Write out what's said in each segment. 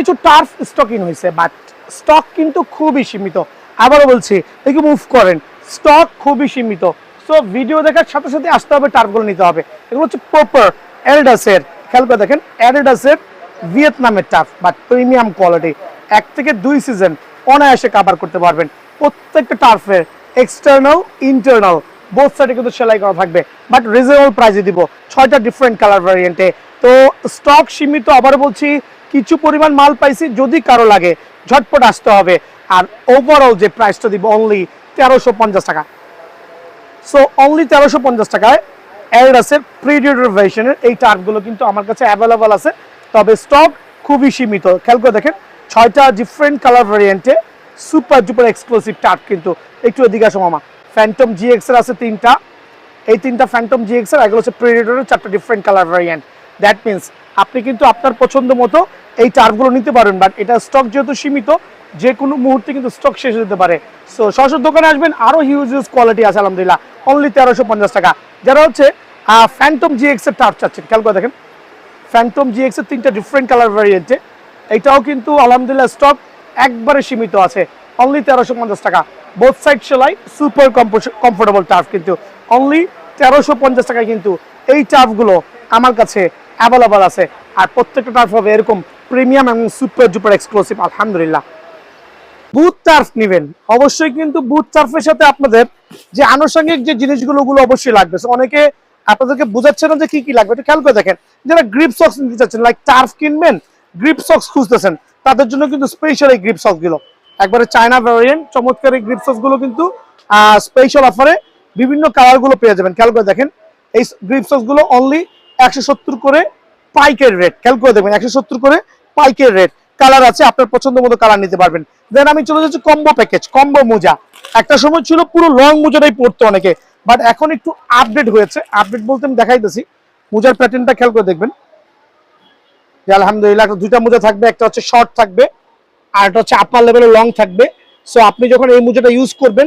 কিছু turf stocking হয়েছে, but stock কিন্তু খুবই সীমিত। আবারও বলছি, একটু মুভ করেন, স্টক খুবই সীমিত। সো ভিডিও দেখার সাথে সাথে আসতে হবে, টার্ফগুলো নিতে হবে। এগুলো হচ্ছে প্রপার অ্যাডিডাসের, খেয়াল করে দেখেন, অ্যাডিডাসের ভিয়েতনামের টার্ফ, বাট প্রিমিয়াম কোয়ালিটি। 1 থেকে 2 সিজন অনায়াসে কাভার করতে পারবেন। প্রত্যেকটা টার্ফের এক্সটার্নাল ইন্টারনাল বোথ সাইডে কিন্তু সেলাই করা থাকবে, বাট রিজনেবল প্রাইসে দিব, 6টা ডিফারেন্ট কালার ভ্যারিয়েন্টে। তো স্টক সীমিত, আবার বলছি কিছু পরিমাণ মাল পাইছি, যদি কারো লাগে ঝটপট আসতে হবে। আর ওভারঅল যে প্রাইসটা দিব অনলি 1350 টাকা। সো অনলি 1350 টাকায় অ্যাডিডাসের প্রিডিয়েটর ভার্সনের এই টার্ফগুলো কিন্তু আমার কাছে অ্যাভেলেবল আছে, তবে স্টক খুবই সীমিত। খেয়াল করে দেখেন, 6টা ডিফারেন্ট কালার ভ্যারিয়েন্টে সুপার ডুপার এক্সক্লুসিভ টার্ফ কিন্তু। একটু এদিকে আসো মামা। ফ্যান্টম জিএক্স এর আছে 3টা, এই 3টা ফ্যান্টম জিএক্স এর, এগুলো হচ্ছে প্রিডেটরের 4টা different colour variant. That means আপনি কিন্তু আপনার পছন্দ মতো এই টার্ফগুলো নিতে পারবেন, বাট এটা স্টক যেহেতু সীমিত, যে কোনো মুহূর্তে কিন্তু স্টক শেষ হতে পারে। সো সরাসরি দোকানে আসবেন, আরও হিউজ কোয়ালিটি আছে আলহামদুলিল্লাহ, অনলি 1350 টাকা। যারা হচ্ছে ফ্যান্টম জিএক্স এর টার্ফ চাচ্ছেন, খেয়াল করে দেখেন, ফ্যান্টম জিএক্স এর 3টা ডিফারেন্ট কালার ভ্যারিয়েন্টে, এটাও কিন্তু আলহামদুলিল্লাহ স্টক একবারে সীমিত আছে, অনলি 1350 টাকা। বোথ সাইড সেলাই, সুপার কমফোর্টেবল টার্ফ কিন্তু অনলি 1350 টাকায় কিন্তু এই টার্ফগুলো আমার কাছে অ্যাভেলেবল আছে। আর প্রত্যেকটা টার্ফ হবে এরকম প্রিমিয়াম এবং সুপার ডুপার এক্সক্লুসিভ আলহামদুলিল্লাহ। বুট টার্ফ নেবেন অবশ্যই, কিন্তু বুট টার্ফের সাথে আপনাদের যে আনুষঙ্গিক যে জিনিসগুলো অবশ্যই লাগবে। অনেকে আপনাদেরকে বোঝাচ্ছে না যে কি কি লাগবে, এটা খেয়াল করে দেখেন। যারা গ্রিপ সক্স নিতে চাচ্ছেন, লাইক টার্ফ কিনবেন, গ্রিপ সক্স খুঁজতেছেন, তাদের জন্য কিন্তু স্পেশাল এই গ্রিপ সক্স গুলো একবারে চায়না ভ্যারিয়েন্ট, চমৎকার এই গ্রিপ সক্স গুলো কিন্তু স্পেশাল অফারে বিভিন্ন কালার গুলো পেয়ে যাবেন। খেয়াল করে দেখেন, এই গ্রিপ সক্স গুলো অনলি 170 করে পাইকের রেট। খেয়াল করে দেখবেন, 170 করে পাইকের রেট। কালার আছে, আপনার পছন্দ মতো কালার নিতে পারবেন। দেন আমি চলে যাচ্ছি কম্বো প্যাকেজ, কম্বো মোজা। একটা সময় ছিল পুরো লং মোজাটাই পড়তো অনেকে, বাট এখন একটু আপডেট হয়েছে। আপডেট বলতে আমি দেখাইতেছি, মোজার প্যাটার্নটা খেয়াল করে দেখবেন যে আলহামদুলিল্লাহ 2টা মোজা থাকবে, একটা হচ্ছে শর্ট থাকবে আর একটা হচ্ছে আপার লেভেলে লং থাকবে। সো আপনি যখন এই মোজাটা ইউজ করবেন,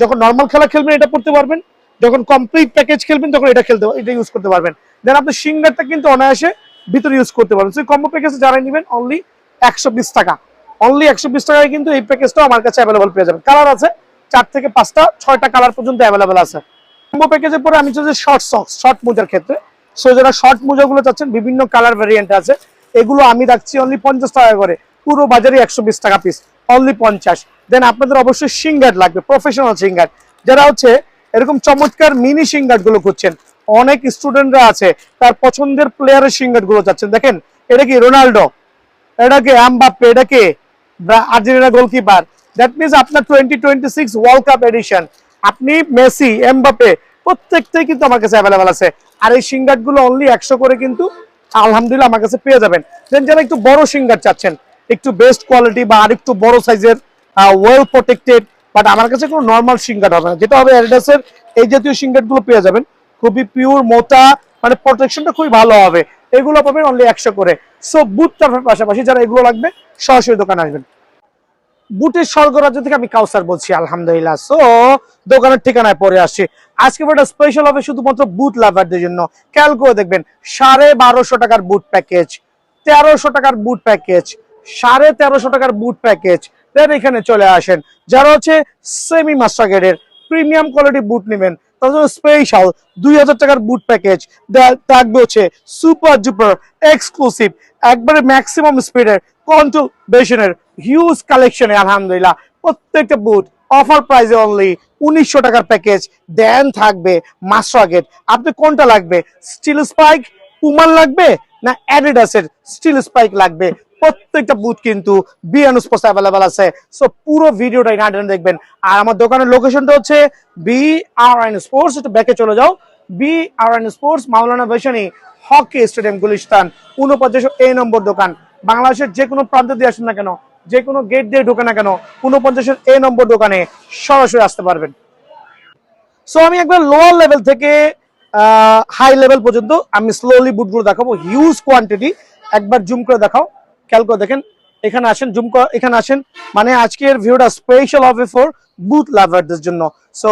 যখন নর্মাল খেলা খেলবেন এটা পড়তে পারবেন, যখন কমপ্লিট প্যাকেজ খেলবেন তখন এটা ইউজ করতে পারবেন। দেন আপনি সিঙ্গারটা কিন্তু অনায়াসে ভিতরে ইউজ করতে পারবেন। সেই কম্বো প্যাকেজে যারা নেবেন অনলি 120 টাকা, অনলি 120 টাকায় কিন্তু এই প্যাকেজটাও আমার কাছে অ্যাভেলেবল পেয়ে যাবেন। কালার আছে 4 থেকে 5টা, 6টা কালার পর্যন্ত অ্যাভেলেবল আছে। কম্বো প্যাকেজের পরে আমি চাচ্ছি শর্ট সক্স, শর্ট মোজার ক্ষেত্রে। সো যারা শর্ট মোজাগুলো চাচ্ছেন, বিভিন্ন কালার ভ্যারিয়েন্ট আছে, এগুলো আমি রাখছি অনলি 50 টাকা করে, পুরো বাজারে 120 টাকা পিস, অনলি 50। দেন আপনাদের অবশ্যই সিঙ্গার লাগবে, প্রফেশনাল সিঙ্গার। যারা হচ্ছে এরকম চমৎকার মিনি সিঙ্গার গুলো খুঁজছেন, অনেক স্টুডেন্টরা আছে তার পছন্দের প্লেয়ারের সিঙ্গার গুলো চাচ্ছেন। দেখেন, এটা কি রোনাল্ডো, এটা কি এমবাপ্পে, এটা কি আর্জেন্টিনা গোলকিপার। দ্যাট মিনস আপনার 2026 ওয়ার্ল্ড কাপ এডিশন, আপনি মেসি, এমবাপ্পে প্রত্যেকটাই কিন্তু আমার কাছে অ্যাভেলেবল আছে। আর এই সিঙ্গার গুলো অনলি 100 করে কিন্তু আলহামদুলিল্লাহ আমার কাছে পেয়ে যাবেন। দেন যারা একটু বড় সিঙ্গার চাচ্ছেন, একটু বেস্ট কোয়ালিটি বা আরেকটু বড় সাইজের, ওয়েল প্রোটেক্টেড, বাট আমার কাছে কোনো নর্মাল সিঙ্গার হবে না, যেটা হবে অ্যাডিডাসের এই জাতীয় সিঙ্গার গুলো পেয়ে যাবেন, খুবই পিওর মোটা, মানে প্রোটেকশনটা খুবই ভালো হবে। এগুলো পাবেন অনলি 100 করে। সো বুট টার্ফের পাশাপাশি যারা এগুলো লাগবে সরাসরি দোকানে আসবেন। বুটের স্বর্গরাজ্য থেকে আমি কাউসার বলছি আলহামদুলিল্লাহ। সো দোকানের ঠিকানায় পরে আসছি। আজকে একটা স্পেশাল হবে শুধুমাত্র বুট লাভারদের জন্য। খেয়াল করে দেখবেন, 1250 টাকার বুট প্যাকেজ, 1300 টাকার বুট প্যাকেজ, 1350 টাকার বুট প্যাকেজ। দেন এখানে চলে আসেন, যারা হচ্ছে সেমি মাস্টার গ্রেডের প্রিমিয়াম কোয়ালিটি বুট নেবেন, তার জন্য স্পেশাল 2000 টাকার বুট প্যাকেজ থাকবে, হচ্ছে সুপার ডুপার এক্সক্লুসিভ, একবারে ম্যাক্সিমাম স্পিডের কন্ট্রোল বেশনের হিউজ কালেকশনে আলহামদুলিল্লাহ। প্রত্যেকটা বুট অফার প্রাইসে অনলি 1900 টাকার প্যাকেজ। দেন থাকবে মাস্টার গ্রেড। আপনি কোনটা লাগবে, স্টিল স্পাইক পুমার লাগবে না অ্যাডিডাসের স্টিল স্পাইক লাগবে? প্রত্যেকটা বুট কিন্তু বিএন স্পোর্টস অ্যাভেলেবল আছে। সো পুরো ভিডিওটা না দেখবেন। আর আমার দোকানের লোকেশনটা হচ্ছে BRN স্পোর্টস, একটু ব্যাকে চলে যাও, BRN sports, Maulana Bhashani hockey stadium, Gulistan 49A number দোকান। বাংলাদেশের যে কোনো প্রান্ত দিয়ে আসুন না কেন, যে কোনো গেট দিয়ে ঢোকে না কেন, 49A নম্বর দোকানে সরাসরি আসতে পারবেন। সো আমি একবার লোয়ার লেভেল থেকে হাই লেভেল পর্যন্ত আমি স্লোলি বুটগুলো দেখাবো, হিউজ কোয়ান্টিটি। একবার জুম করে দেখাও, খেয়াল করে দেখেন, এখানে আসেন, জুম করে এখানে আসেন। মানে আজকের ভিডিওটা স্পেশাল হবে ফর বুট লাভারদের জন্য। সো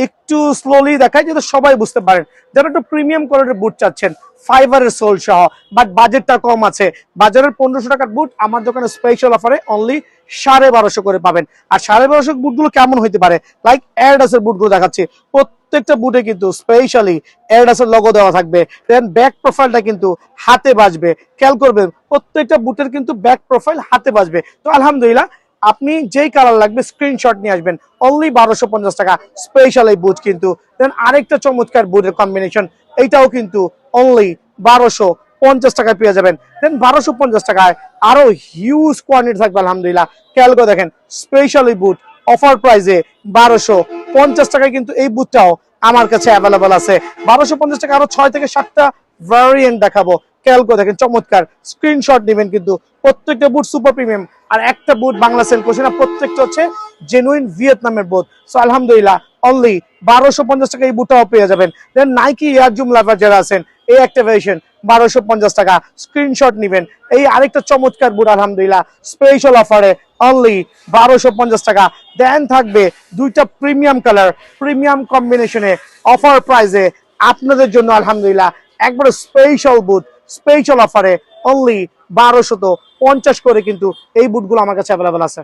একটু স্লোলি দেখাই যাতে সবাই বুঝতে পারেন। যারা একটু প্রিমিয়াম কোয়ালিটির বুট চাচ্ছেন ফাইবারের সোল সহ, বাট বাজেটটা কম আছে, বাজারের 1500 টাকার বুট আমার দোকানে স্পেশাল অফারে অনলি 1250 করে পাবেন। আর 1250 বুটগুলো কেমন হইতে পারে, লাইক এডিডাসের বুটগুলো দেখাচ্ছি। প্রত্যেকটা বুটে কিন্তু স্পেশালি এডিডাসের লোগো দেওয়া থাকবে, দেন ব্যাক প্রোফাইলটা কিন্তু হাতে বাজবে। খেয়াল করবেন প্রত্যেকটা বুটের কিন্তু ব্যাক প্রোফাইল হাতে বাজবে। তো আলহামদুলিল্লাহ, আপনি যেই কালার লাগবে স্ক্রিনশট নিয়ে আসবেন, অনলি 1250 টাকা স্পেশাল এই বুট কিন্তু। দেন আরেকটা চমৎকার বুটের কম্বিনেশন, এইটাও কিন্তু অনলি 1250 টাকায় পেয়ে যাবেন। দেন 1250 টাকায় আরো হিউজ কোয়ান্টিটি থাকবে আলহামদুলিল্লাহ। খেয়াল করে দেখেন স্পেশাল এই বুট অফার প্রাইসে 1250 টাকায় কিন্তু এই বুটটাও আমার কাছে অ্যাভেলেবল আছে। 1250 টাকা আরো 6 থেকে 7টা ভ্যারিয়েন্ট দেখাবো। খেয়াল করে দেখেন চমৎকার, স্ক্রিনশট নেবেন কিন্তু। প্রত্যেকটা বুট সুপার প্রিমিয়াম, আর একটা বুট বাংলা সেল করছে না, প্রত্যেকটা হচ্ছে জেনুইন ভিয়েতনামের বুট। সো আলহামদুলিল্লাহ অনলি 1250 টাকা এই বুটটাও পেয়ে যাবেন। দেন নাইকি এয়ার জুম লাভার যারা আছেন, এই একটা ভেরিয়েশন 1250 টাকা, স্ক্রিনশট নেবেন। এই আরেকটা চমৎকার বুট আলহামদুলিল্লাহ স্পেশাল অফারে অনলি 1250 টাকা। দেন থাকবে দুইটা প্রিমিয়াম কালার, প্রিমিয়াম কম্বিনেশনে অফার প্রাইসে আপনাদের জন্য আলহামদুলিল্লাহ একবারে স্পেশাল বুট স্পেশাল অফারে অনলি 1250 করে কিন্তু এই বুটগুলো আমার কাছে অ্যাভেলেবল আছে।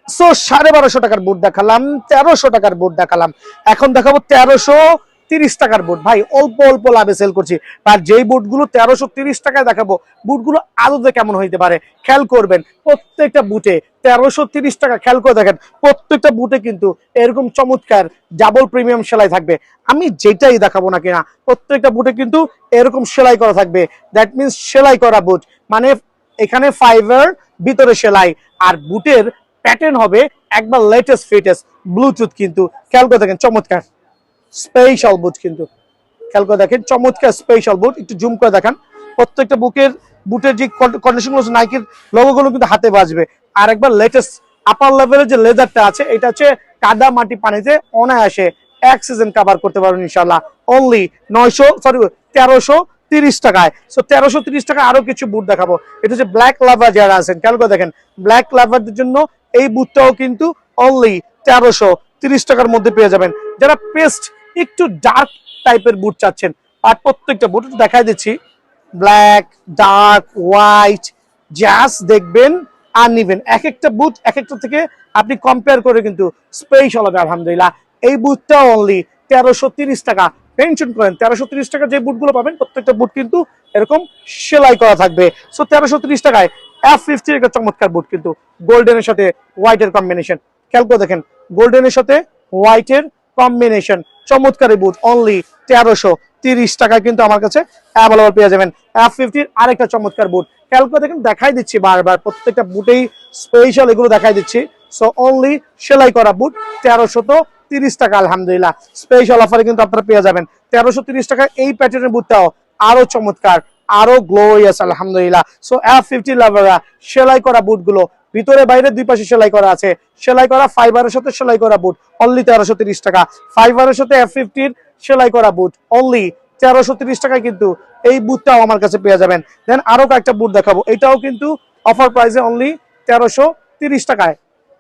সো 1250 টাকার বুট দেখালাম, 1300 টাকার বুট দেখালাম, এখন দেখাবো 1330 টাকার বুট। ভাই অল্প অল্প লাভে সেল করছি, আর যেই বুটগুলো 1330 টাকায় দেখাবো বুটগুলো আদতে কেমন হইতে পারে খেয়াল করবেন। প্রত্যেকটা বুটে 1330 টাকা, খেয়াল করে দেখেন প্রত্যেকটা বুটে কিন্তু এরকম চমৎকার ডাবল প্রিমিয়াম সেলাই থাকবে। আমি যেটাই দেখাবো না কিনা প্রত্যেকটা বুটে কিন্তু এরকম সেলাই করা থাকবে। দ্যাট মিনস সেলাই করা বুট, মানে এখানে ফাইবার ভিতরে সেলাই, আর বুটের প্যাটার্ন হবে একবার লেটেস্ট ফিটেস্ট ব্লুটুথ কিন্তু। খেয়াল করে দেখেন চমৎকার স্পেশাল বুট কিন্তু। খেয়াল করে দেখেন চমৎকার স্পেশাল বুট, একটু জুম করে দেখেন। প্রত্যেকটা বুটের যে কন্ডিশন গুলো নাইকির লোগোগুলো কিন্তু হাতে বাজবে। আর একবার লেটেস্ট আপার লেভেলের যে লেদারটা আছে, এটা হচ্ছে কাদা মাটি পানিতে অনায়াসে এক সিজন কভার করতে পারবেন ইনশাআল্লাহ। অনলি 1330 টাকায়। সো 1330 টাকা আরো কিছু বুট দেখাবো। এটা হচ্ছে ব্ল্যাক লাভার যারা আছেন, খেয়াল করে দেখেন ব্ল্যাক লাভারদের জন্য এই বুটটাও কিন্তু অনলি 1330 টাকার মধ্যে পেয়ে যাবেন। যারা পেস্ট একটু ডার্ক টাইপের বুট চাচ্ছেন, আর প্রত্যেকটা বুট দেখাই দিচ্ছি, ব্ল্যাক, ডার্ক, হোয়াইট, জাস্ট দেখবেন আর নিবেন। এক একটা বুট এক একটা থেকে আপনি কম্পেয়ার করে কিন্তু স্পেশাল হবে আলহামদুলিল্লাহ। এই বুটটা অনলি 1330 টাকা। মেনশন করেন 1330 টাকা যে বুটগুলো পাবেন প্রত্যেকটা বুট কিন্তু এরকম সেলাই করা থাকবে। সো 1330 টাকায় F50 একটা চমৎকার বুট কিন্তু গোল্ডেনের সাথে হোয়াইটের কম্বিনেশন। খেয়াল করে দেখেন গোল্ডেনের সাথে হোয়াইটের কম্বিনেশন, চমৎকার বুট অনলি 1330 টাকা কিন্তু আমার কাছে অ্যাভেলেবল পেয়ে যাবেন। F50 আরেকটা চমৎকার বুট, খেয়াল করে দেখেন দেখাই দিচ্ছি বারবার, প্রত্যেকটা বুটেই স্পেশাল এগুলো দেখাই দিচ্ছি। সো অনলি সেলাই করা বুট 1330 টাকা আলহামদুলিল্লাহ স্পেশাল অফারে কিন্তু আপনারা পেয়ে যাবেন। 1330 টাকা এই প্যাটার্নের বুটটাও আরো চমৎকার, আরো গ্লোরিয়াস আলহামদুলিল্লাহ। সো F50 লাভাররা সেলাই করা বুটগুলো ভিতরে বাইরে দুই পাশে সেলাই করা আছে, সেলাই করা ফাইবারের সাথে সেলাই করা বুট অনলি 1330 টাকা। ফাইবারের সাথে F50 সেলাই করা বুট অনলি 1330 টাকায় কিন্তু এই বুটটাও আমার কাছে পেয়ে যাবেন। দেন আরো কয়েকটা বুট দেখাবো, এটাও কিন্তু অফার প্রাইসে অনলি 1330 টাকায়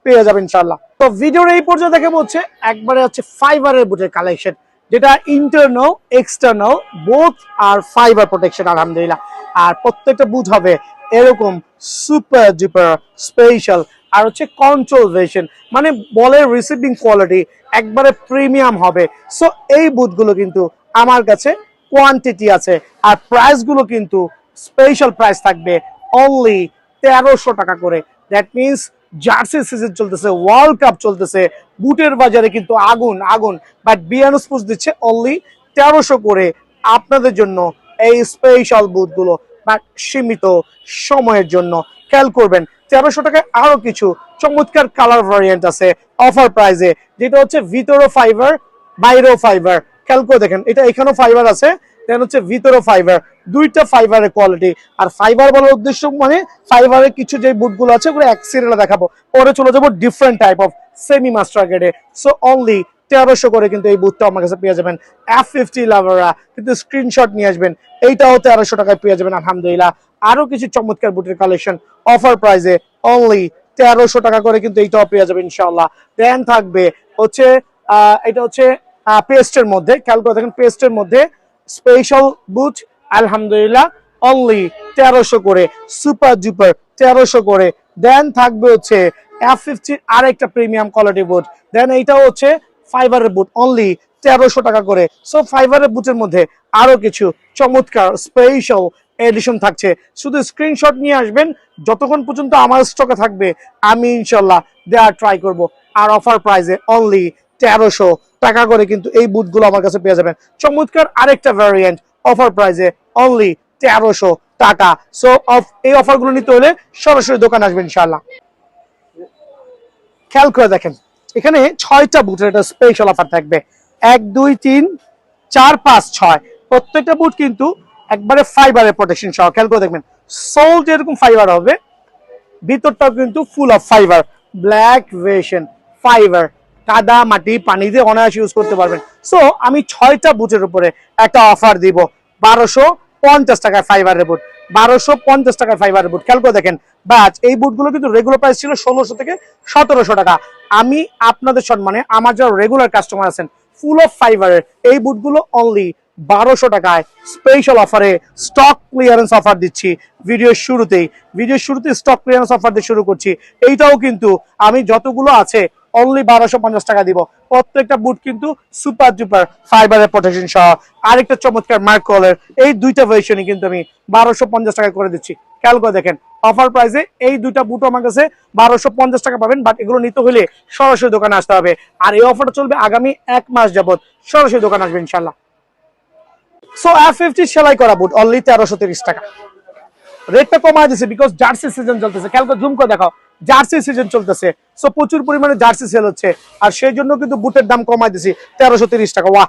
পেয়ে যাবেন ইনশাআল্লাহ। তো ভিডিওর এই পর্যায়ে দেখে হচ্ছে একবারে হচ্ছে ফাইবারের বুটের কালেকশন, যেটা ইন্টারনাল এক্সটার্নাল বোথ আর ফাইবার প্রোটেকশন আলহামদুলিল্লাহ। আর প্রত্যেকটা বুট হবে এরকম সুপার ডুপার স্পেশাল, আর হচ্ছে কন্ট্রোল ভার্সন, মানে বলের রিসিভিং কোয়ালিটি একবারে প্রিমিয়াম হবে। সো এই বুটগুলো কিন্তু আমার কাছে কোয়ান্টিটি আছে, আর প্রাইস গুলো কিন্তু স্পেশাল প্রাইস থাকবে অনলি 1300 টাকা করে। দ্যাট মিনস জার্সি সিজন চলতেছে, ওয়ার্ল্ড কাপ চলতেছে, বুটের বাজারে কিন্তু আগুন আগুন, বাট বিয়ানো স্পোর্টস দিচ্ছে অনলি 1300 করে আপনাদের জন্য এই স্পেশাল বুটগুলো, বাট সীমিত সময়ের জন্য। খেয়াল করবেন 1300 টাকায় আরো কিছু চমৎকার কালার ভ্যারিয়েন্ট আছে অফার প্রাইসে, যেটা হচ্ছে ভিতরও ফাইবার বাইরেও ফাইবার। খেয়াল করে দেখেন এটা এখানেও ফাইবার আছে, দেন হচ্ছে ভিতরও ফাইবার, দুইটা ফাইবারের কোয়ালিটি। আর ফাইবার বলার উদ্দেশ্য মানে ফাইবারের কিছু যে বুটগুলো আছে ওগুলো এক সিরিয়ালে দেখাবো, পরে চলে যাবো different type of semi master গ্রেডে। সো অনলি 1300 করে কিন্তু এই বুটটা আমার কাছে পেয়ে যাবেন। F50 লাভাররা কিন্তু স্ক্রিনশট নিয়ে আসবেন, এইটাও 1300 টাকায় পেয়ে যাবেন আলহামদুলিল্লাহ। আরো কিছু চমৎকার বুটের কালেকশন অফার প্রাইসে অনলি 1300 টাকা করে কিন্তু এইটাও পেয়ে যাবেন ইনশাআল্লাহ। দেন থাকবে হচ্ছে এটা হচ্ছে পেস্টের মধ্যে, খেয়াল করে দেখেন পেস্টের মধ্যে স্পেশাল বুট আলহামদুলিল্লাহ অনলি 1300 করে, সুপার ডুপার 1300 করে। দেন থাকবে হচ্ছে F50 আরেকটা প্রিমিয়াম কোয়ালিটি বুট, দেন এইটাও হচ্ছে ফাইবারের বুট অনলি 1300 টাকা করে। সো ফাইবারের বুটের মধ্যে আরো কিছু চমৎকার স্পেশাল এডিশন থাকছে, শুধু স্ক্রিনশট নিয়ে আসবেন, যতক্ষণ পর্যন্ত আমার স্টকে থাকবে আমি ইনশাল্লাহ দেওয়ার ট্রাই করব। আর অফার প্রাইসে অনলি 1300 টাকা করে কিন্তু এই বুটগুলো আমার কাছে পেয়ে যাবেন। চমৎকার আরেকটা ভ্যারিয়েন্ট অফার প্রাইসে অনলি 1300 টাকা। সো এই অফারগুলো নিতে হলে সরাসরি দোকান আসবেন ইনশাল্লাহ। খেয়াল করে দেখেন এখানে 6টা বুটের একটা স্পেশাল অফার থাকবে, 1 2 3 4 5 6, প্রত্যেকটা বুট কিন্তু একবারে ফাইবারের প্রোটেকশন সহ। খেয়াল করে দেখবেন সোল যেরকম ফাইবার হবে, ভিতরটাও কিন্তু full of fibre, black ভেশন fibre, কাদা মাটি পানি দিয়ে অনায়াসে ইউজ করতে পারবেন। সো আমি 6টা বুটের উপরে একটা অফার দিব, 1250 টাকায় ফাইবারের বুট, 1250 টাকায় ফাইবারের বুট। খেয়াল করে দেখেন বাট এই বুটগুলো কিন্তু রেগুলার প্রাইস ছিল 1600 থেকে 1700 টাকা। আমি আপনাদের সম্মানে, আমার যারা রেগুলার কাস্টমার আছেন, ফুল অফ ফাইবারের এই বুটগুলো অনলি 1200 টাকায় স্পেশাল অফারে স্টক ক্লিয়ারেন্স অফার দিচ্ছি। ভিডিওর শুরুতে স্টক ক্লিয়ারেন্স অফার দিয়ে শুরু করছি। এইটাও কিন্তু আমি যতগুলো আছে অনলি 1250 টাকা দিব। প্রত্যেকটা বুট কিন্তু সুপার ডুপার ফাইবারের প্রোটেকশন সহ। আরেকটা চমৎকার মার্কলের এই দুইটা ভার্সনই কিন্তু আমি 1250 টাকা করে দিচ্ছি। খেয়াল করে দেখেন অফার প্রাইসে এই দুইটা বুট আমার কাছে 1250 টাকা পাবেন, বাট এগুলো নিতে হলে সরাসরি দোকানে আসতে হবে। আর এই অফারটা চলবে আগামী 1 মাস যাবত, সরাসরি দোকানে আসবে ইনশাল্লাহ। সো F50 সেলাই করা বুট অনলি 1330 টাকা। রেটটা কমায় দিছে বিকজ জার্সি সিজন চলতেছে। খেয়াল করে জুম করে দেখাও, জার্সি সিজন চলতেছে, সো প্রচুর পরিমাণে জার্সি সেল হচ্ছে, আর সেই জন্য কিন্তু বুটের দাম কমায় দিছি 1330 টাকা। ওয়া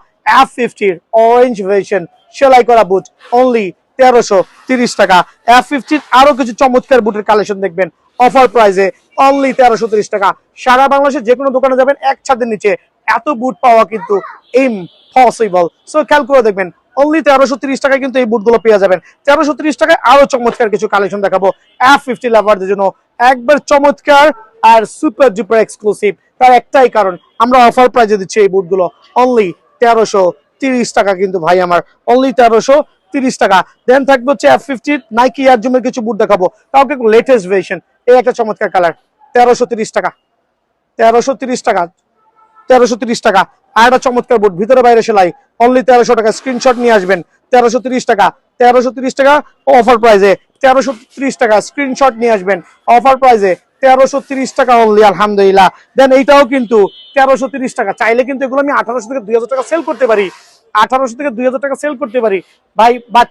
F50 অরেঞ্জ ভার্সন সেলাই করা বুট অনলি 1330 টাকা। F50 আরো কিছু চমৎকার বুটের কালেকশন দেখবেন অফার প্রাইসে অনলি 1330 টাকা। সারা বাংলাদেশে যে কোনো দোকানে যাবেন এক ছাদের নিচে এত বুট পাওয়া কিন্তু ইম্পসিবল। সো খেয়াল করে দেখবেন অনলি 1330 টাকায় কিন্তু এই বুটগুলো পেয়ে যাবেন। 1330 টাকায় আরো চমৎকার কিছু কালেকশন দেখাবো F50 লাভারদের জন্য, একবার চমৎকার আর সুপার ডুপার এক্সক্লুসিভ। তার একটাই কারণ আমরা অফার প্রাইসে দিচ্ছি এই বুটগুলো অনলি 1330 টাকা কিন্তু ভাই আমার, অনলি 1330 টাকা। দেন থাকবে হচ্ছে F50 নাইকি এয়ার জুমের কিছু বুট দেখাবো, তাও কিন্তু লেটেস্ট ভার্সন। এই একটা চমৎকার কালার 1330 টাকা, 1330 টাকা, 1330 টাকা। আর একটা চমৎকার বুট ভিতরে বাইরে সেলাই অনলি 1300 টাকা। স্ক্রিনশট নিয়ে আসবেন 1330 টাকা, 1330 টাকা অফার প্রাইসে 1330 টাকা। স্ক্রিনশট নিয়ে আসবেন অফার প্রাইসে 1330 টাকা অনলি আলহামদুলিল্লাহ। দেন এইটাও কিন্তু 1330 টাকা। চাইলে কিন্তু এগুলো আমি 1800 থেকে 2000 টাকা সেল করতে পারি, 1800 থেকে 2000 টাকা সেল করতে পারি ভাই, বাট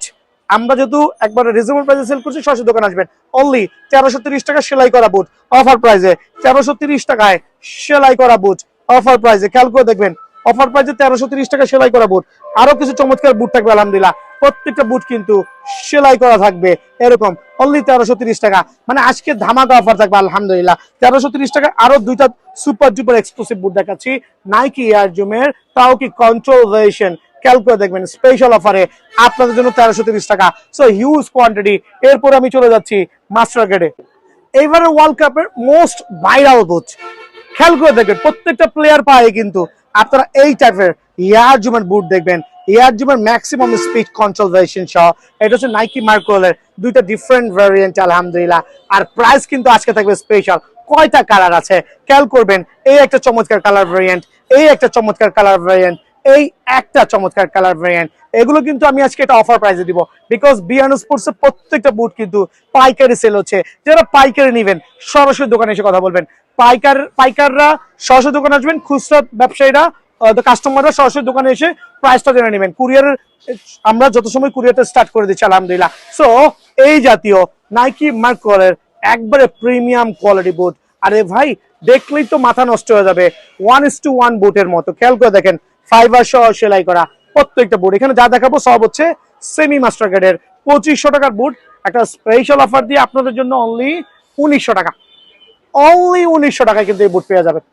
আমরা যেহেতু একবার রিজনেবল প্রাইসে সেল করছি, সরাসরি দোকানে আসবেন অনলি 1330 টাকা সেলাই করা বুট অফার প্রাইসে, 1330 টাকায় সেলাই করা বুট অফার প্রাইসে। খেয়াল করে দেখবেন অফার প্রাইসে 1330 টাকা সেলাই করা বুট। আরো কিছু চমৎকার বুট থাকবে আলহামদুলিল্লাহ, প্রত্যেকটা বুট কিন্তু সেলাই করা থাকবে এরকম অনলি 1330 টাকা। মানে আজকে ধামাকা অফার থাকবে আলহামদুলিল্লাহ 1330 টাকা। আরো দুইটা সুপার ডুপার এক্সক্লুসিভ বুট দেখাচ্ছি নাইকি এয়ার জুমের, তাও কি কন্ট্রোল ভার্সন। খেয়াল করে দেখবেন স্পেশাল অফারে আপনাদের জন্য 1330 টাকা। So huge quantity. এরপর আমি চলে যাচ্ছি মাস্টার গ্রেডে, এবারে ওয়ার্ল্ড কাপের মোস্ট ভাইরাল বুট। খেয়াল করে দেখবেন প্রত্যেকটা প্লেয়ার পায় কিন্তু আপনারা এই টাইপের এয়ার জুমের বুট দেখবেন, এয়ার জুমের ম্যাক্সিমাম স্পিড কন্ট্রোল ভার্সন সহ। এটা হচ্ছে নাইকি মার্কোলের দুইটা ডিফারেন্ট ভ্যারিয়েন্ট আলহামদুলিল্লাহ। আর প্রাইস কিন্তু আজকে থাকবে স্পেশাল। কয়টা কালার আছে খেয়াল করবেন, এই একটা চমৎকার কালার ভ্যারিয়েন্ট, এই একটা চমৎকার কালার ভ্যারিয়েন্ট, এই একটা চমৎকার কালার ভ্যারিয়েন্ট। এগুলো কিন্তু আমি আজকে এটা অফার প্রাইসে দিব বিকজ বিয়ান স্পোর্টস এর প্রত্যেকটা বুট কিন্তু পাইকারি সেল হচ্ছে। যারা পাইকারি নেবেন সরাসরি দোকানে এসে কথা বলবেন, পাইকাররা সরাসরি দোকানে আসবেন, খুচরা ব্যবসায়ীরা কাস্টমাররা সরাসরি দোকানে এসে প্রাইসটা জেনে নেবেন। কুরিয়ারের আমরা যত সময় কুরিয়ারটা স্টার্ট করে দিচ্ছি আলহামদুলিল্লাহ। সো এই জাতীয় নাইকি মার্কোলের একবারে প্রিমিয়াম কোয়ালিটি বুট, আরে ভাই দেখলেই তো মাথা নষ্ট হয়ে যাবে, 1:1 বুটের মতো। খেয়াল করে দেখেন ফাইবার সহ সেলাই করা প্রত্যেকটা বুট। এখানে যা দেখাবো সব হচ্ছে সেমি মাস্টার গ্রেডের 2500 টাকার বুট। একটা স্পেশাল অফার দিয়ে আপনাদের জন্য অনলি 1900 টাকা, অনলি 1900 টাকায় কিন্তু এই বুট পেয়ে যাবেন।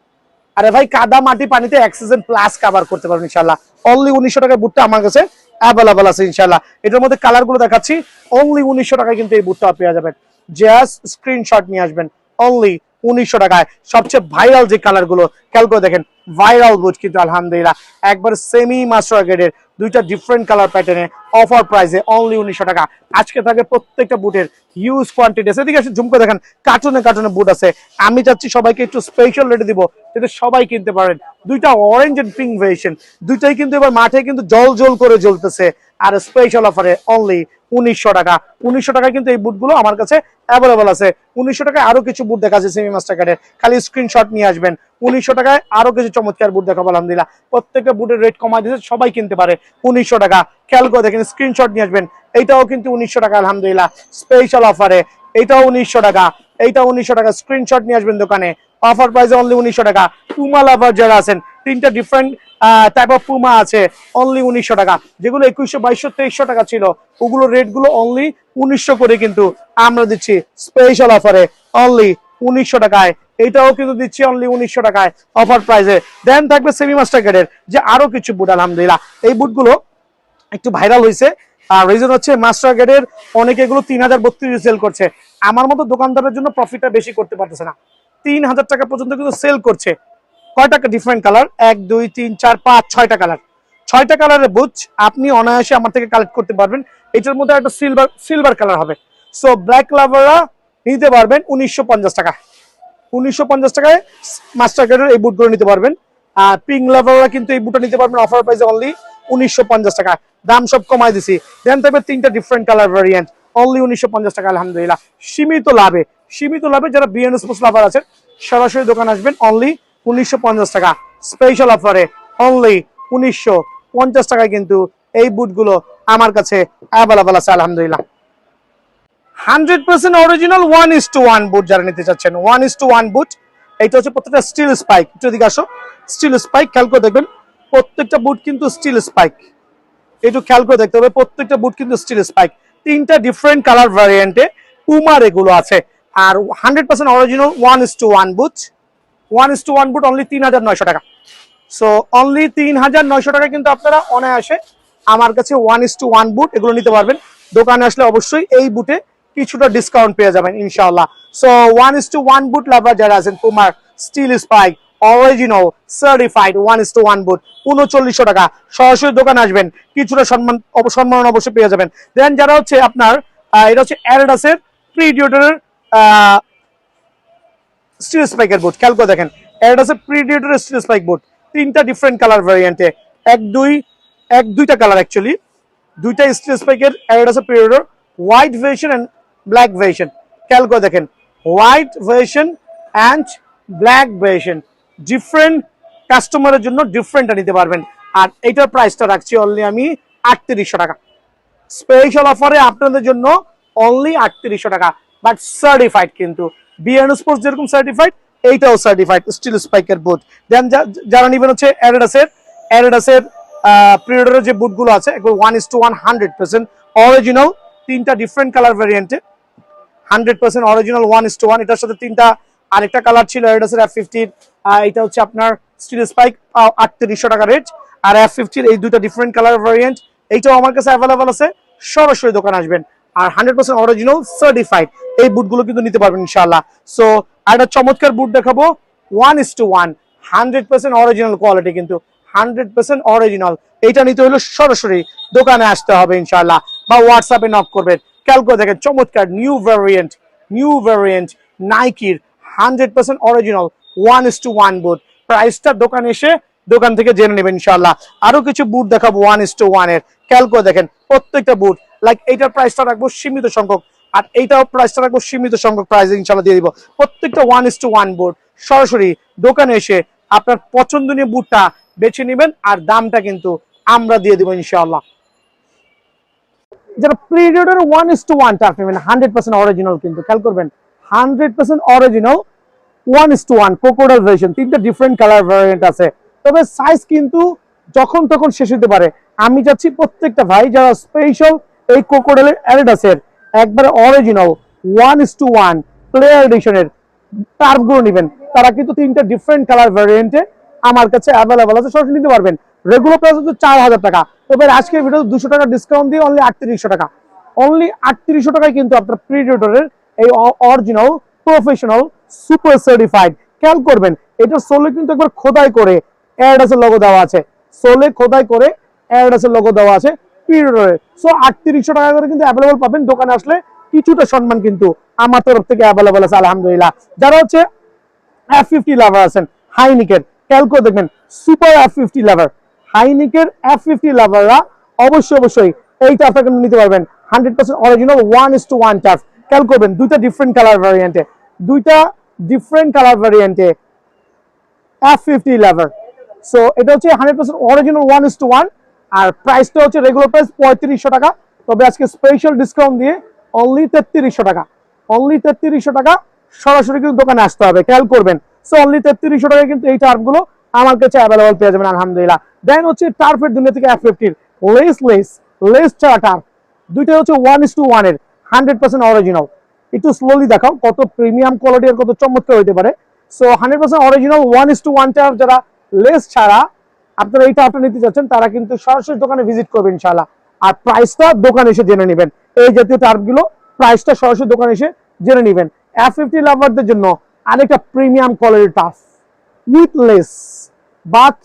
আরে ভাই কাদা মাটি পানিতে অ্যাক্সিজেন প্লাস কভার করতে পারবেন ইনশাআল্লাহ। অনলি 1900 টাকার বুটটা আমার কাছে অ্যাভেলেবল আছে ইনশাআল্লাহ। এটার মধ্যে কালার গুলো দেখাচ্ছি, অনলি 1900 টাকায় কিন্তু এই বুটটা পেয়ে যাবেন। জাস্ট স্ক্রিনশট নিয়ে আসবেন অনলি 1900 টাকায়। সবচেয়ে ভাইরাল যে কালার গুলো খেয়াল করে দেখেন, ভাইরাল বুট কিন্তু আলহামদুলিল্লাহ একবার সেমি মাস্টার গ্রেডের, দুইটা ডিফারেন্ট কালার প্যাটার্নে অফার প্রাইসে অনলি 1900 টাকা। আজকে থাকে প্রত্যেকটা বুটের হিউজ কোয়ান্টিটি আছে। এদিকে ঝুম করে দেখেন কার্টুনে কার্টুনে বুট আছে। আমি চাচ্ছি সবাইকে একটু স্পেশাল রেটে দিব যাতে সবাই কিনতে পারেন। দুইটা অরেঞ্জ এন্ড পিঙ্ক ভেরিয়েশন, দুইটাই কিন্তু এবার মাঠে কিন্তু জল জল করে জ্বলতেছে। আর স্পেশাল অফারে অনলি 1900 টাকা। 1900 টাকায় কিন্তু এই বুটগুলো আমার কাছে অ্যাভেলেবল আছে। 1900 টাকায় আরো কিছু বুট দেখা আছে সেমি মাস্টার কার্ডের, খালি স্ক্রিনশট নিয়ে আসবেন। 1900 টাকায় আরো কিছু চমৎকার বুট দেখাবো আলহামদুলিল্লাহ। প্রত্যেকটা বুটের রেট কমাই দিয়েছে, সবাই কিনতে পারে 1900 টাকা। খেয়াল করে দেখেন, স্ক্রিনশট নিয়ে আসবেন। এইটাও কিন্তু 1900 টাকা আলহামদুলিল্লাহ স্পেশাল অফারে। এইটাও 1900 টাকা, এইটা 1900 টাকা। স্ক্রিনশট নিয়ে আসবেন দোকানে, অফার প্রাইসে অনলি 1900 টাকা। পুমা লাভার যারা আছেন, তিনটা ডিফারেন্ট টাইপ অফ পুমা আছে, অনলি 1900 টাকা। যেগুলো 2100, 2200, 2300 টাকা ছিল, ওগুলো রেট গুলো অনলি 1900 করে কিন্তু আমরা দিচ্ছি স্পেশাল অফারে অনলি 1900 টাকায়। এটাও কিন্তু দিচ্ছি অনলি 1900 টাকায় অফার প্রাইসে। দেন থাকবে সেমি মাস্টার গ্রেডের যে আরো কিছু বুট আলহামদুলিল্লাহ। এই বুটগুলো একটু ভাইরাল হয়েছে, আর রিজন হচ্ছে মাস্টার গ্রেডের অনেকে এগুলো 3032 সেল করছে। আমার মতো দোকানদারের জন্য প্রফিটটা বেশি করতে পারতেছে না, 3000 টাকা পর্যন্ত কিন্তু সেল করছে। কয়টা ডিফারেন্ট কালার, 1 2 3 4 5 6টা কালার, 6টা কালারের বুট আপনি অনায়াসে আমার থেকে কালেক্ট করতে পারবেন। এটার মধ্যে একটা সিলভার কালার হবে। সো ব্ল্যাক লাভাররা নিতে পারবেন 1950 টাকা। 1950 টাকায় মাস্টার গ্রেডের এই বুটগুলো নিতে পারবেন। আর পিঙ্ক লাভাররা কিন্তু এই বুটটা নিতে পারবেন অফার প্রাইসে অনলি 1950 টাকা। দাম সব কমাই দিছি। দেন থাকবে তিনটা ডিফারেন্ট কালার ভ্যারিয়েন্ট, অনলি 1950 টাকা আলহামদুলিল্লাহ। সীমিত লাভে, সীমিত লাভে যারা বিএন স্পোর্টস লাভার আছেন সরাসরি দোকান আসবেন, অনলি 1950 টাকা স্পেশাল অফারে অনলি 1950 টাকায় কিন্তু এই বুটগুলো আমার কাছে অ্যাভেলেবল আছে আলহামদুলিল্লাহ। 100% অরিজিনাল 1:1 বুট যারা নিতে চাচ্ছেন, 1:1 বুট। এটা হচ্ছে প্রত্যেকটা স্টিল স্পাইক। একটু এদিকে আসো, স্টিল স্পাইক খেয়াল করে দেখবেন, প্রত্যেকটা বুট কিন্তু স্টিল স্পাইক। একটু খেয়াল করে দেখতে হবে, প্রত্যেকটা বুট কিন্তু স্টিল স্পাইক। তিনটা ডিফারেন্ট কালার ভ্যারিয়েন্টে পুমার এগুলো আছে। আর 100% অরিজিনাল 1:1 বুট, 1:1 বুট অনলি 3900 টাকা। সো অনলি 3900 টাকা কিন্তু আপনারা অনায়াসে আমার কাছে 1:1 বুট এগুলো নিতে পারবেন। দোকানে আসলে অবশ্যই এই বুটে কিছুটা ডিসকাউন্ট পেয়ে যাবেন ইনশাআল্লাহ। সো 1:1 বুট লাভার যারা আছেন, পুমার স্টিল স্পাইক অরিজিনাল সার্টিফাইড 1:1 বুট 3900 টাকা। সরাসরি দোকানে আসবেন, কিছুটা সম্মান অবশ্যই পেয়ে যাবেন। দেন যারা হচ্ছে আপনার এটা হচ্ছে অ্যাডিডাসের প্রিডিয়েটরের স্টিল স্পাইকের বুট, খেয়াল করে দেখেন, অ্যাডিডাসের প্রিডিয়েটরের স্টিল স্পাইক বুট, তিনটা ডিফারেন্ট কালার ভ্যারিয়েন্টে, দুইটা কালার অ্যাকচুয়ালি, দুইটা স্টিল স্পাইকের অ্যাডিডাসের Predator, white variation and black variation. খেয়াল করে দেখেন, white variation and black variation, different কাস্টমারের জন্য ডিফারেন্টটা নিতে পারবেন। আর এইটার প্রাইসটা রাখছি অনলি আমি 3800 টাকা স্পেশাল অফারে আপনাদের জন্য, অনলি 3800 টাকা। বাট সার্টিফাইড কিন্তু, বিএন স্পোর্টস যেরকম সার্টিফাইড, এইটাও সার্টিফাইড স্টিল স্পাইকের বুট। দেন যারা নিবেন হচ্ছে অ্যাডিডাসের প্রিডেটরের যে বুটগুলো আছে, 1:1 100% অরিজিনাল, তিনটা ডিফারেন্ট কালার ভ্যারিয়েন্টে 100% অরিজিনাল 1:1। এটার সাথে তিনটা আরেকটা কালার ছিল অ্যাডিডাসের F50, এটা হচ্ছে আপনার স্টিল স্পাইক 3800 টাকা রেট। আর F50 এই দুইটা ডিফারেন্ট কালার ভ্যারিয়েন্ট, এইটাও আমার কাছে অ্যাভেলেবল আছে। সরাসরি দোকান আসবেন, আর 100% অরিজিনাল সার্টিফাইড এই বুটগুলো কিন্তু নিতে পারবেন ইনশাআল্লাহ। সো একটা চমৎকার বুট দেখাবো 1:1 100% অরিজিনাল কোয়ালিটি, কিন্তু 100% অরিজিনাল। এইটা নিতে হলে সরাসরি দোকানে আসতে হবে ইনশাআল্লাহ, বা হোয়াটসঅ্যাপে নক করবেন। খেয়াল করে দেখেন, চমৎকার নিউ ভ্যারিয়েন্ট নাইকির 100% অরিজিনাল 1:1 বুট। প্রাইসটা দোকানে এসে দোকান থেকে জেনে নেবেন ইনশাআল্লাহ। আরো কিছু বুট দেখাবো 1:1 এর, খেয়াল করে দেখেন প্রত্যেকটা বুট। লাইক এইটার প্রাইসটা রাখবো সীমিত সংখ্যক, আর এইটাও প্রাইসটা রাখবো সীমিত সংখ্যক প্রাইসে ইনশাআল্লাহ দিয়ে দিব। প্রত্যেকটা 1:1 বুট সরাসরি দোকানে এসে আপনার পছন্দনীয় বুটটা বেছে নেবেন, আর দামটা কিন্তু আমরা দিয়ে দিব ইনশাআল্লাহ। যারা প্রিডিয়েটর 1:1 টার্ফ নেবেন, 100% অরিজিনাল কিন্তু, খেয়াল করবেন 100% অরিজিনাল 1:1 ক্রোকোডাইল ভেরিয়েশন, তিনটা ডিফারেন্ট কালার ভ্যারিয়েন্ট আছে। তবে সাইজ কিন্তু যখন তখন শেষ হতে পারে। আমি চাচ্ছি প্রত্যেকটা ভাই যারা স্পেশাল এই ক্রোকোডাইলের অ্যাডিডাসের একবারে অরিজিনাল 1:1 প্লেয়ার এডিশনের টার্ফগুলো নেবেন, তারা কিন্তু তিনটা ডিফারেন্ট কালার ভ্যারিয়েন্টে আমার কাছে অ্যাভেলেবল আছে, সরাসরি নিতে পারবেন। রেগুলার প্রাইস হচ্ছে 4000 টাকা। তবে আজকের ভিডিও 200 টাকা ডিসকাউন্ট দিয়ে অনলি 3800 টাকা, অনলি 3800 টাকায় কিন্তু আপনার প্রিডিয়েটরের এই অরিজিনাল প্রফেশনাল সুপার সার্টিফাইড। খেয়াল করবেন এটা সোলে কিন্তু একবার খোদাই করে অ্যাডিডাসের লোগো দেওয়া আছে, সোলে খোদাই করে অ্যাডিডাসের লোগো দেওয়া আছে পিরিয়ডে। সো 3800 টাকা করে কিন্তু অ্যাভেলেবল পাবেন। দোকানে আসলে কিছুটা সম্মান কিন্তু আমার তরফ থেকে অ্যাভেলেবল আছে আলহামদুলিল্লাহ। যারা হচ্ছে F50 লাভার আছেন, হাইনিকের খেয়াল করে দেখবেন সুপার F50 লাভার, হাইনিকের F50 লাভাররা অবশ্যই এই টাফটা কিন্তু নিতে পারবেন। 100% অরিজিনাল 1:1 টাফ। খেয়াল করবেন দুইটা ডিফারেন্ট কালার ভ্যারিয়েন্টে F50 লাভার। সো এটা হচ্ছে 100% অরিজিনাল 1:1 আর প্রাইসটা হচ্ছে রেগুলার প্রাইস 3500 টাকা, তবে আজকে স্পেশাল ডিসকাউন্ট দিয়ে অনলি 3300 টাকা, অনলি 3300 টাকা। সরাসরি কিন্তু দোকানে আসতে হবে, খেয়াল করবেন। সো অনলি 3300 টাকায় কিন্তু এই টার্ফগুলো আমার কাছে অ্যাভেলেবল পেয়ে যাবেন আলহামদুলিল্লাহ। দেন হচ্ছে টার্ফের দুনিয়া থেকে F50 লেস ছাড়া টার্ফ, দুইটা হচ্ছে 1:1 এর 100% অরিজিনাল। একটু স্লোলি দেখাও কত প্রিমিয়াম কোয়ালিটি আর কত চমৎকার হতে পারে। সো 100% অরিজিনাল 1:1 টার্ফ যারা লেস ছাড়া আপনারা এই টার্ফটা নিতে চাচ্ছেন তারা কিন্তু সরাসরি দোকানে ভিজিট করবেন ইনশাআল্লাহ। আর প্রাইসটা দোকানে এসে জেনে নেবেন। এই জাতীয় টার্ফগুলো প্রাইসটা সরাসরি দোকানে এসে জেনে নেবেন। F50 লাভারদের জন্য আরেকটা প্রিমিয়াম কোয়ালিটির টার্ফ উইথ লেস, বাট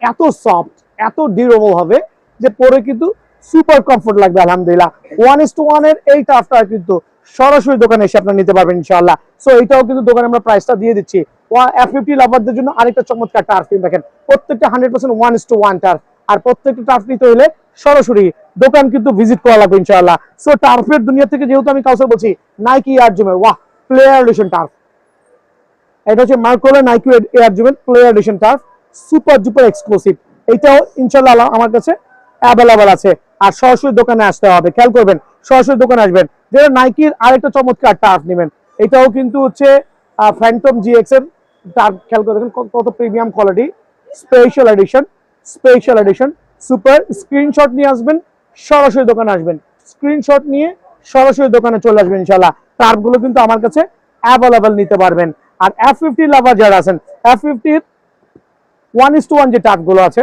এত সফট এত ডিউরেবল হবে যে পরে কিন্তু সুপার কমফোর্ট লাগবে আলহামদুলিল্লাহ। 1:1 এর এই টার্ফটা কিন্তু সরাসরি দোকানে এসে আপনারা নিতে পারবেন ইনশাআল্লাহ। সো এইটাও কিন্তু দোকানে আমরা প্রাইসটা দিয়ে দিচ্ছি। F50 লাভারদের জন্য আরেকটা চমৎকার টার্ফ কিন্তু দেখেন, প্রত্যেকটা 100% 1:1 টার্ফ। আর প্রত্যেকটা টার্ফ নিতে হলে সরাসরি দোকান কিন্তু ভিজিট করা লাগবে ইনশাআল্লাহ। সো টার্ফের দুনিয়া থেকে যেহেতু আমি কাউসার বলছি, নাইকি এয়ার জুমের ওয়াহ প্লেয়ার এডিশন টার্ফ, এটা হচ্ছে মার্কোলা নাইকি এয়ার জুমের player edition turf, super duper exclusive. এটাও ইনশাআল্লাহ আমার কাছে অ্যাভেলেবল আছে। আর সরাসরি দোকানে আসতে হবে, খেয়াল করবেন সরাসরি দোকানে আসবেন। যেটা নাইকির আরেকটা চমৎকার টার্ফ নেবেন, এটাও কিন্তু হচ্ছে ফ্যান্টম GX এর টার্ফ। খেয়াল করে দেখেন কত premium quality, special edition super. Screenshot নিয়ে আসবেন, সরাসরি দোকানে আসবেন, স্ক্রিনশট নিয়ে সরাসরি দোকানে চলে আসবেন ইনশাআল্লাহ। টার্ফগুলো কিন্তু আমার কাছে অ্যাভেলেবল নিতে পারবেন। আর F50 লাভার যারা আছেন, F50 1:1 যে টার্ফগুলো আছে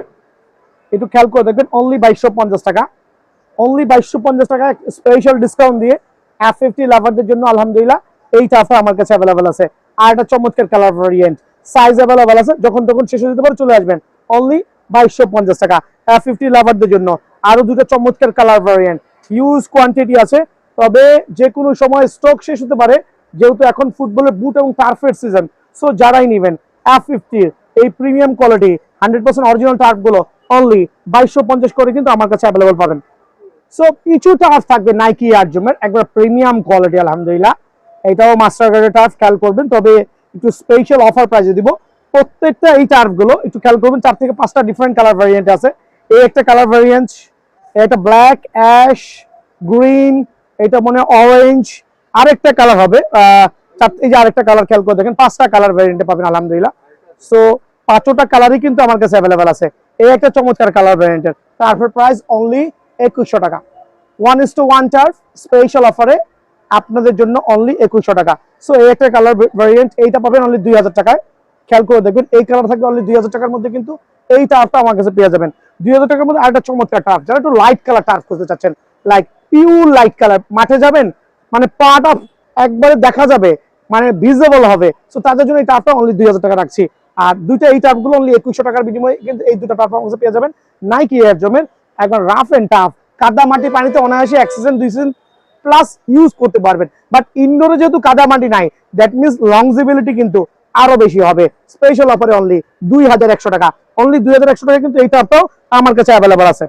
একটু খেয়াল করে দেখবেন অনলি 2250 টাকা, অনলি 2250 টাকা স্পেশাল ডিসকাউন্ট দিয়ে F50 লাভারদের জন্য আলহামদুলিল্লাহ এই টার্ফটা আমার কাছে অ্যাভেলেবল আছে। আর একটা চমৎকার কালার ভেরিয়েন্ট, সাইজ অ্যাভেলেবল আছে, যখন তখন শেষ হয়ে যেতে পারে চলে আসবেন। অনলি 2250 টাকা F50 লাভারদের জন্য। আরো দুটো চমৎকার কালার ভেরিয়েন্ট, হিউজ কোয়ান্টিটি আছে, তবে যে কোনো সময় স্টক শেষ হতে পারে যেহেতু এখন ফুটবলের বুট এবং টার্ফের সিজন। সো যারাই নেবেন F50 এই প্রিমিয়াম কোয়ালিটি 100% অরিজিনাল টার্ফগুলো অনলি 2250 করে কিন্তু আমার কাছে অ্যাভেলেবল পাবেন। সো কিছু টার্ফ থাকবে নাইকি এয়ার জুমের একবার প্রিমিয়াম কোয়ালিটি আলহামদুলিল্লাহ, এটাও মাস্টার গ্রেডের টার্ফ, খেয়াল করবেন। তবে একটু স্পেশাল অফার প্রাইসে দিব প্রত্যেকটা এই টার্ফগুলো। একটু খেয়াল করবেন 4 থেকে 5টা ডিফারেন্ট কালার ভ্যারিয়েন্ট আছে। এই একটা কালার ভ্যারিয়েন্ট, এটা ব্ল্যাক, অ্যাশ, গ্রিন, এটা মনে অরেঞ্জ, আরেকটা কালার হবে এই যে আরেকটা কালার, খেয়াল করে দেখেন 5টা কালার ভ্যারিয়েন্টে পাবেন আলহামদুলিল্লাহ। সো 5টা কালারই কিন্তু আমার কাছে অ্যাভেলেবেল আছে। এই একটা চমৎকার কালার ভ্যারিয়েন্টের টার্ফের প্রাইস অনলি 2100 টাকা। 1:1 টার্ফ স্পেশাল অফারে আপনাদের জন্য অনলি 2100 টাকা। সো এই একটা কালার ভ্যারিয়েন্ট, এইটা পাবেন অনলি 2000 টাকায়। খেয়াল করে দেখবেন এই কালার থাকবে অনলি 2000 টাকার মধ্যে, কিন্তু এই টার্ফটা আমার কাছে পেয়ে যাবেন 2000 টাকার মধ্যে। আরেকটা চমৎকার টার্ফ, যারা একটু লাইট কালার টার্ফ করতে চাচ্ছেন, লাইক পিওর লাইট কালার, মাঠে যাবেন মানে পাটা একবারে দেখা যাবে, মানে ভিজিবল হবে, সো তাদের জন্য এই টার্ফটা অনলি 2000 টাকা রাখছি। আর দুইটা এই টার্ফগুলো অনলি 2100 টাকার বিনিময়ে কিন্তু এই দুটো টার্ফ আমার কাছে পেয়ে যাবেন নাইকি এয়ার জুমের একবার রাফ এন্ড টাফ, কাদা মাটি পানিতে অনায়াসে 1 সিজন 2 সিজন প্লাস ইউজ করতে পারবেন। বাট ইনডোরে যেহেতু কাদা মাটি নাই, দ্যাট মিনস লংজিবিলিটি কিন্তু আরো বেশি হবে। স্পেশাল অফারে অনলি 2100 টাকা, অনলি 2100 টাকা কিন্তু এই টার্ফটাও আমার কাছে অ্যাভেলেবল আছে।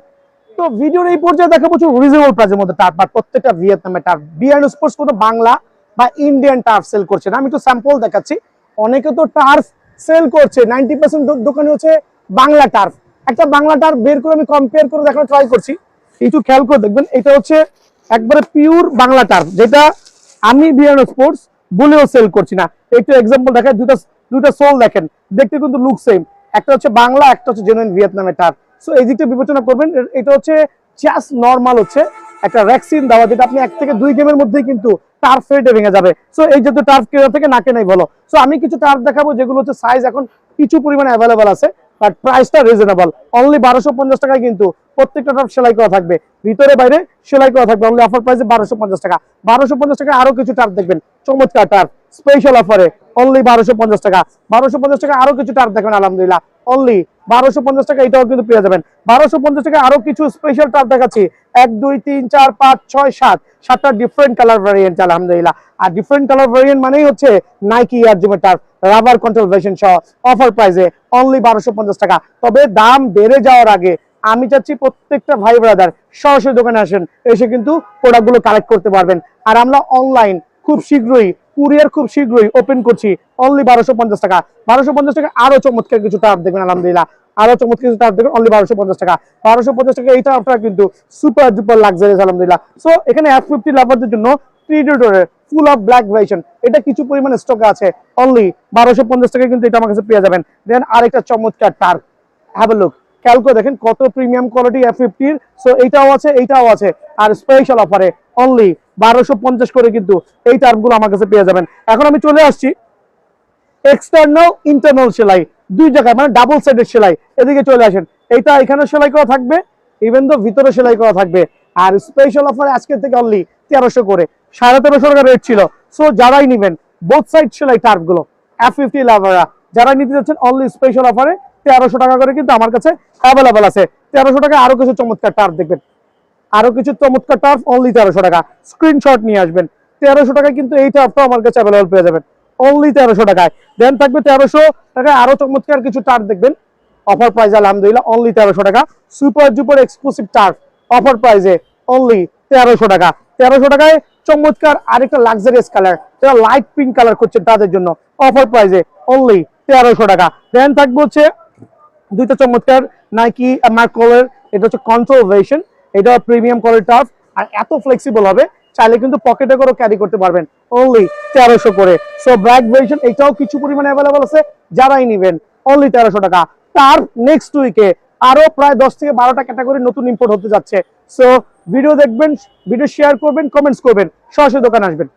তো ভিডিওর এই পর্যায়ে দেখাবো রিজনেবল প্রাইসের মধ্যে টার্ফ, আর প্রত্যেকটা ভিয়েতনামের টার্ফ। বিআরএন স্পোর্টস কোনো বাংলা বা ইন্ডিয়ান টার্ফ সেল করছে না, আমি একটু স্যাম্পল দেখাচ্ছি। অনেকে তো টার্ফ সেল করছে, 90% দোকানে হচ্ছে বাংলা টার্ফ। একটা বাংলা টার্ফ বের করে আমি কম্পেয়ার করে দেখানোর ট্রাই করছি, একটু খেয়াল করে দেখবেন। এটা হচ্ছে একবারে পিওর বাংলা টার্ফ, যেটা আমি বিআরএন স্পোর্টস বলেও সেল করছি না। একটু এক্সাম্পল দেখায়, দুইটা সোল দেখেন, দেখতে কিন্তু লুক সেম। একটা হচ্ছে বাংলা, একটা হচ্ছে জেনুইন ভিয়েতনামের টার্ফ। সো এই দিকটা বিবেচনা করবেন। এটা হচ্ছে জাস্ট নরমাল হচ্ছে একটা ভ্যাকসিন দেওয়া, যেটা আপনি 1 থেকে 2 গেমের মধ্যেই কিন্তু টার্ফ ফেটে ভেঙে যাবে। সো এই যেহেতু টার্ফ কেনা থেকে না কেনাই ভালো। সো আমি কিছু টার্ফ দেখাবো যেগুলো হচ্ছে সাইজ এখন কিছু পরিমাণে অ্যাভেলেবল আছে, বাট প্রাইসটা রিজনেবল। অনলি 1250 টাকায় কিন্তু প্রত্যেকটা টার্ফ সেলাই করা থাকবে, ভিতরে বাইরে সেলাই করা থাকবে। অনলি অফার প্রাইসে 1250 টাকা। 1250 টাকা আরো কিছু টার্ফ দেখবেন, চমৎকার টার্ফ স্পেশাল অফারে অনলি 1250 টাকা। 1250 টাকা আরো কিছু টার্ফ দেখবেন আলহামদুলিল্লাহ অনলি 1250 টাকা। এটাও কিন্তু পেয়ে যাবেন 1250 টাকা। আরো কিছু স্পেশাল টার্ফ দেখাচ্ছি, 1 2 3 4 5 6 7 7টা ডিফারেন্ট কালার ভ্যারিয়েন্ট আলহামদুলিল্লাহ। আর ডিফারেন্ট কালার ভ্যারিয়েন্ট মানেই হচ্ছে নাইকি এয়ার জুমের টার্ফ, রাবার কন্ট্রোল ভার্সন সহ অফার প্রাইসে অনলি 1250 টাকা। তবে দাম বেড়ে যাওয়ার আগে আমি চাচ্ছি প্রত্যেকটা ভাই ব্রাদার সরাসরি দোকানে আসেন, এসে কিন্তু প্রোডাক্টগুলো কালেক্ট করতে পারবেন। আর আমরা অনলাইন খুব শীঘ্রই, কুরিয়ার খুব শীঘ্রই ওপেন করছি অনলি 1250 টাকা। 1250 টাকা আরো চমৎকার কিছু টার্ফ দেখবেন আলহামদুলিল্লাহ, আরো চমৎকার কিছু টার্ফ দেখবেন অনলি 1250 টাকা। 1250 টাকা এইটা আপনারা কিন্তু সুপার ডুপার লাক্সারিয়াস আলহামদুলিল্লাহ। সো এখানে F50 লাভারদের জন্য প্রিডেটরের ফুল অফ ব্ল্যাক ভার্সন, এটা কিছু পরিমাণ স্টকে আছে, অনলি 1250 টাকা কিন্তু এটা আমার কাছে পেয়ে যাবেন। দেন আরেকটা চমৎকার টার্ফ, হ্যাভ এ লুক, খেয়াল করে দেখেন কত প্রিমিয়াম কোয়ালিটি F50 এর। সো এইটাও আছে, এইটাও আছে, আর স্পেশাল অফারে অনলি 1250 করে কিন্তু এই টার্ফগুলো আমার কাছে পেয়ে যাবেন। এখন আমি চলে আসছি এক্সটার্নাল ইন্টারনাল সেলাই দুই জায়গায়, মানে ডাবল সাইডের সেলাই। এদিকে চলে আসেন, এইটা এখানে সেলাই করা থাকবে, ইভেন তো ভিতরে সেলাই করা থাকবে। আর স্পেশাল অফারে আজকের থেকে অনলি 1300 করে, 1350 টাকা রেট ছিল। সো যারাই নিবেন বোথ সাইড সেলাই টার্ফগুলো F50 লাভাররা যারা নিতে যাচ্ছেন অনলি স্পেশাল অফারে 1300 টাকা করে কিন্তু আমার কাছে অ্যাভেলেবল আছে। 1300 টাকা আরো কিছু চমৎকার টার্ফ দেখবেন, আরো কিছু চমৎকার টার্ফ অনলি 1300 টাকা। স্ক্রিনশট নিয়ে আসবেন, 1300 টাকায় কিন্তু এই টার্ফটা আমার কাছে অ্যাভেলেবল পেয়ে যাবেন অনলি 1300 টাকায়। দেন থাকবে 1300 টাকায় আরো চমৎকার কিছু টার্ফ দেখবেন অফার প্রাইসে আলহামদুলিল্লাহ অনলি 1300 টাকা। Super duper exclusive turf offer প্রাইসে অনলি 1300 টাকা। 1300 টাকায় চমৎকার আরেকটা লাক্সারিয়াস কালার, যারা লাইট পিঙ্ক কালার করছেন তাদের জন্য অফার প্রাইসে অনলি 1300 টাকা। দেন থাকবে হচ্ছে দুইটা চমৎকার নাইকি মার্কোলের, এটা হচ্ছে কন্ট্রোল ভার্সন, এটা প্রিমিয়াম কোয়ালিটি টার্ফ, আর এত ফ্লেক্সিবল হবে চাইলে কিন্তু পকেটে করে ক্যারি করতে পারবেন অনলি 1300 করে। সো ব্ল্যাক ভার্সন এটাও কিছু পরিমাণে অ্যাভেলেবল আছে, যারাই নেবেন অনলি 1300 টাকা। তার নেক্সট উইকে আরো প্রায় 10 থেকে 12টা ক্যাটাগরি নতুন ইম্পোর্ট হতে যাচ্ছে। সো ভিডিও দেখবেন, ভিডিও শেয়ার করবেন, কমেন্টস করবেন, সরাসরি দোকানে আসবেন।